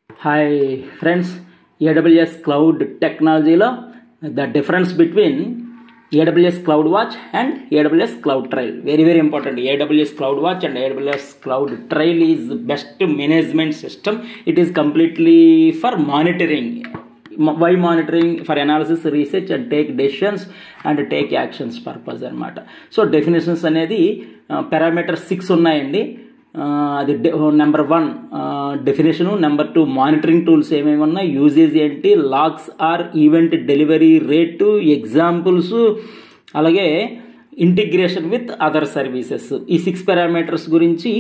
Hi friends, AWS Cloud Technology lo the difference between AWS CloudWatch and AWS CloudTrail. Very important. AWS CloudWatch and AWS CloudTrail is best management system. It is completely for monitoring. Why monitoring? For analysis, research and take decisions and take actions purpose anamata. So definitions anedi parameter 6 unnayandi. అది number 1 definition, number 2 monitoring tools ఏమేమి ఉన్నాయి, usage ఏంటి, logs or event delivery rate, examples, అలాగే integration with other services. ఈ 6 parameters గురించి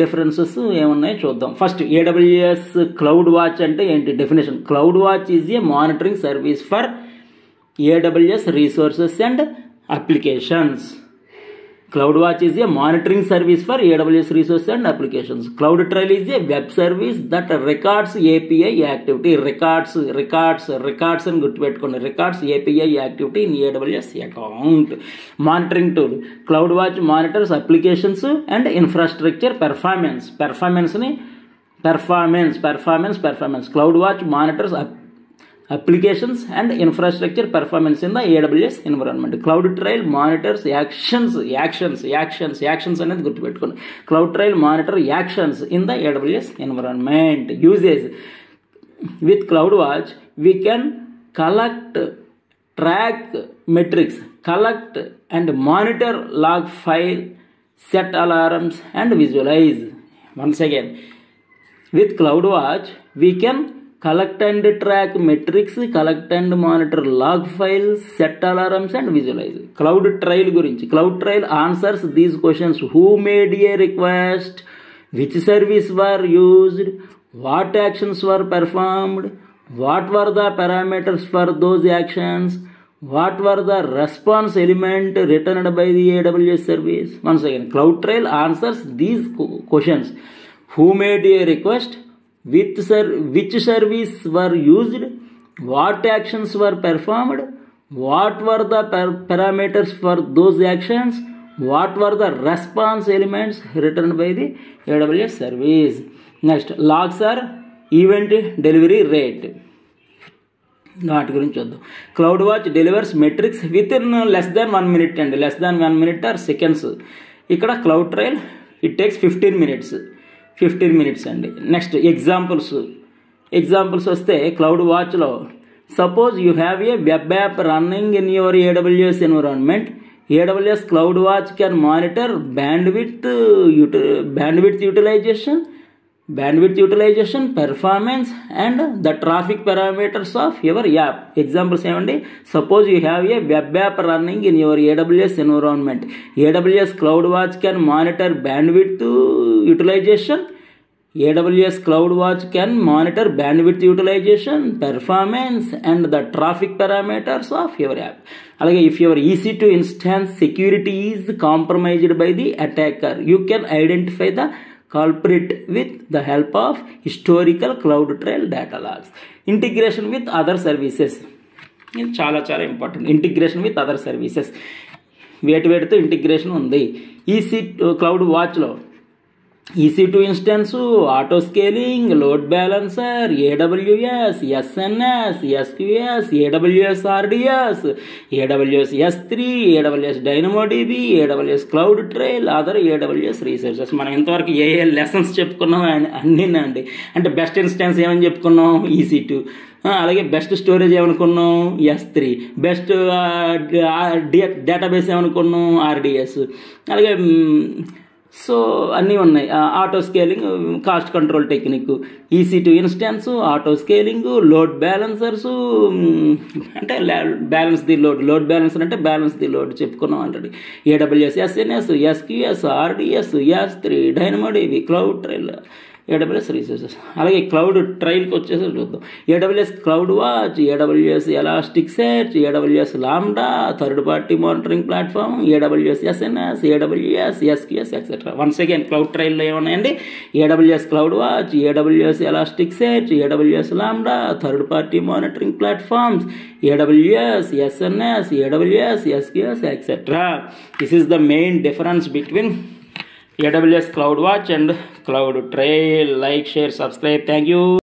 differences ఏమున్నాయో చూద్దాం. First AWS cloud watch అంటే ఏంటి definition. Cloud watch is a monitoring service for AWS resources and applications. CloudWatch is a monitoring service for AWS resources and applications. CloudTrail is a web service that records API activity. Records and గుర్తుపెట్టుకోండి. Records API activity in AWS account. Monitoring tool. CloudWatch monitors applications and infrastructure performance. Performance. CloudWatch monitors applications and infrastructure performance in the AWS environment. CloudTrail monitors actions అనేది గుర్తుపెట్టుకోండి. CloudTrail monitor actions in the AWS environment. Usage. With CloudWatch we can collect, track metrics, collect and monitor log file, set alarms and visualize. Once again, with CloudWatch we can collect and track metrics, collect and monitor log files, set alarms and visualize. CloudTrail గురించి. CloudTrail answers these questions: who made a request, which service were used, what actions were performed, what were the parameters for those actions, what were the response element returned by the AWS service. Once again, CloudTrail answers these questions: who made a request, which service were used, what actions were performed, what were the parameters for those actions, what were the response elements returned by the AWS service. Next, logs are event delivery rate. వాటి గురించి చూద్దాం. CloudWatch delivers metrics within less than 1 minute and less than 1 minute or seconds. ఇక్కడ CloudTrail it takes 15 minutes అండి. Next examples వస్తే CloudWatchలో suppose you have a web app running in your AWS environment. AWS CloudWatch can monitor bandwidth utilization, performance and the traffic parameters of your app. Examples ఏమండి, suppose you have a web app running in your AWS environment. AWS CloudWatch can monitor bandwidth utilization. AWS CloudWatch can monitor bandwidth utilization, performance and the traffic parameters of your app. అలాగే if your EC2 instance security is compromised by the attacker, you can identify the culprit with the help of historical CloudTrail data logs. Integration with other services. ఇది చాలా important. Integration with other services. వేటితో integration ఉంది. క్లౌడ్ వాచ్లో EC2 instance, auto scaling, load balancer, AWS SNS, SQS, AWS RDS, AWS S3, AWS DynamoDB, AWS CloudTrail, other AWS resources. మనం ఇంతవరకు ఏ lessons చెప్పుకున్నాం అన్నీనండి. అంటే బెస్ట్ ఇన్స్టెన్స్ ఏమని చెప్పుకున్నాం, EC2. అలాగే బెస్ట్ స్టోరేజ్ ఏమనుకున్నాం, S3. బెస్ట్ డేటాబేస్ ఏమనుకున్నాం, RDS. అలాగే సో అన్నీ ఉన్నాయి. Auto scaling, cost control technique, EC2 instance, auto scaling, load balancers అంటే లోడ్ బ్యాలెన్సర్ అంటే బ్యాలెన్స్ ది లోడ్ చెప్పుకున్నాం already. AWS SNS, SQS, RDS, S3, DynamoDB, CloudTrail, AWS resources. అలాగే CloudTrailకి వచ్చేసి చూద్దాం. AWS CloudWatch, AWS Elasticsearch, AWS Lambda, third party monitoring platform, AWS SNS, AWS SQS etcetera. Once again CloudTrailలో ఏమున్నాయండి, AWS CloudWatch, AWS Elasticsearch, AWS Lambda, third party monitoring platforms, AWS SNS, AWS SQS etcetera. This is the main difference between AWS CloudWatch and CloudTrail. Like, share, subscribe. Thank you.